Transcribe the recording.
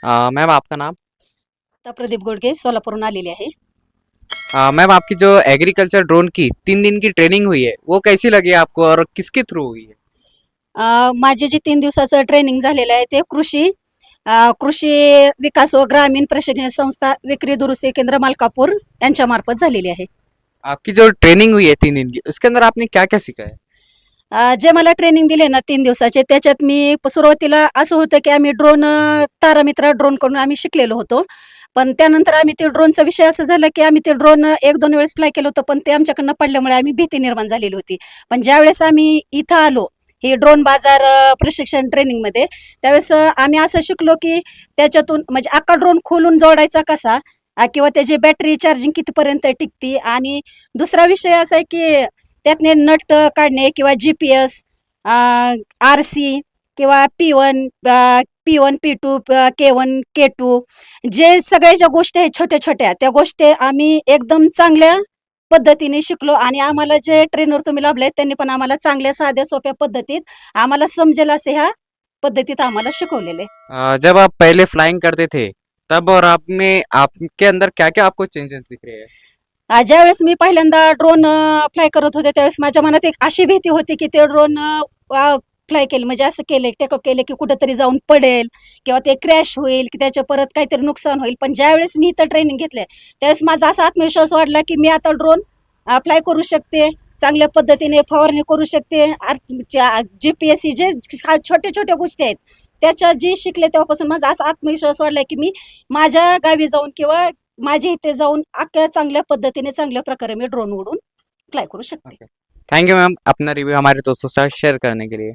Ma'am आपका नाम। तर प्रदीप गोडके सोलापूरहून आलेली आहे. मैम आपकी जो एग्रीकल्चर ड्रोन की 3 दिन की ट्रेनिंग हुई है वो कैसी लगी आपको और किसके थ्रू हुई है? माझे जे 3 दिवसाचं ट्रेनिंग झालेलं आहे ते कृषी विकास व ग्रामीण प्रशिक्षण संस्था विक्री दुरुस्ती केंद्र मलकापूर यांच्या मार्फत झालेली आहे. आपकी जो ट्रेनिंग हुई है 3 दिन की उसके अंदर आपने क्या क्या सीखा है? जे मला ट्रेनिंग दिले ना 3 दिवसाचे त्याच्यात मी सुरुवातीला असं होतं की आम्ही तारामित्रा ड्रोन करून आम्ही शिकलेलो होतो. पण त्यानंतर आम्ही ते ड्रोनचा विषय असं झाला की आम्ही ते ड्रोन 1-2 वेळेस फ्लाय केलं होतं, पण ते आमच्याकडनं पडल्यामुळे आम्ही भीती निर्माण झालेली होती. पण ज्यावेळेस आम्ही इथं आलो, हे ड्रोन बाजार प्रशिक्षण ट्रेनिंगमध्ये, त्यावेळेस आम्ही असं शिकलो की त्याच्यातून म्हणजे अख्खा ड्रोन खोलून जोडायचा कसा, किंवा त्याची बॅटरी चार्जिंग कितीपर्यंत टिकते. आणि दुसरा विषय असा आहे की त्यातले नट काढणे किंवा GPS, RC किंवा P1 P2 K1 K2, जे सगळ्या ज्या गोष्टी आहेत छोट्या छोट्या त्या गोष्टी आम्ही एकदम चांगल्या पद्धतीने शिकलो. आणि आम्हाला जे ट्रेनर तुम्ही लाभले त्यांनी पण आम्हाला चांगल्या साध्या सोप्या पद्धतीत आम्हाला समजेल असे ह्या पद्धतीत आम्हाला शिकवलेले. जब आप पहले फ्लाइंग करते थे तब और आप में आपके अंदर क्या क्या आपको चेंजेस दिख रहे हैं? ज्यावेळेस मी पहिल्यांदा ड्रोन फ्लाय करत होते त्यावेळेस माझ्या मनात एक अशी भीती होती की ते ड्रोन फ्लाय केले म्हणजे असं केले टेकअप केले की कुठेतरी जाऊन पडेल किंवा ते क्रॅश होईल की त्याच्या परत काहीतरी नुकसान होईल. पण ज्यावेळेस मी इथं ट्रेनिंग घेतले त्यावेळेस माझा असा आत्मविश्वास वाढला की मी आता ड्रोन फ्लाय करू शकते, चांगल्या पद्धतीने फवारणी करू शकते. GPS जे छोट्या छोट्या गोष्टी आहेत त्याच्या जी शिकले तेव्हापासून माझा असा आत्मविश्वास वाढला की मी माझ्या गावी जाऊन किंवा माझ्या इथे जाऊन अख्ख्या चांगल्या पद्धतीने चांगल्या प्रकारे मी ड्रोन उडून फ्लाय करू शकते. Thank you ma'am Apna review हमारे दोस्तों के साथ शेयर करने के लिए।